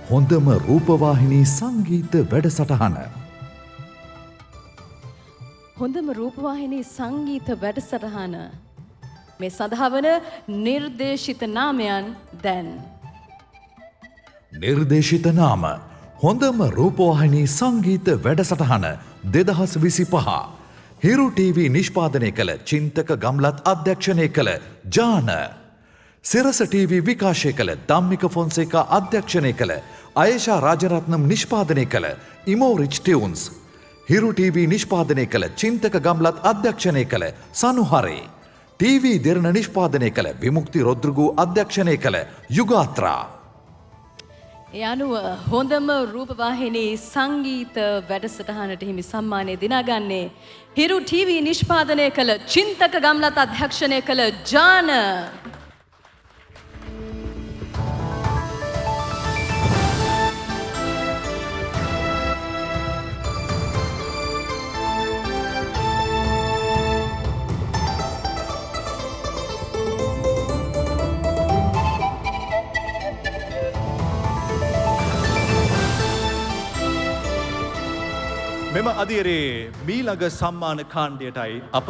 හොඳම රූපවාහිනී සංගීත වැඩසටහන. හොඳම රූපවාහිනී සංගීත වැඩසටහන. මේ සඳහා වන නිර්දේශිත නාමයන් දැන්. නිර්දේශිත නාම හොඳම රූපවාහිනී සංගීත වැඩසටහන 2025. හිරු TV නිෂ්පාදනය කළ චින්තක ගම්ලත් අධ්‍යක්ෂණය කළ ජාන. සිරස TV විකාශය කළ ධම්මික ෆොන්සේකා අධ්‍යක්ෂණය කළ අයේෂා රාජරත්නම් නිෂ්පාදනය කළ ඉමෝරිච් ටියුන්ස්. හිරු TV නිෂ්පාදනය කළ චින්තක ගම්ලත් අධ්‍යක්ෂණය කළ සනුහරේ. TV දෙරණ නිෂ්පාදනය කළ විමුක්ති රොද්රුගු අධ්‍යක්ෂණය කළ යුගාත්‍රා. ඒ අනුව හොඳම රූපවාහිනී සංගීත වැඩසටහනට හිමි සම්මානය දිනාගන්නේ හිරු TV නිෂ්පාදනය කළ චින්තක ගම්ලත් අධ්‍යක්ෂණය කළ ජාන. මෙම අදියරේ මීළඟ සම්මාන කාණ්ඩයටයි අප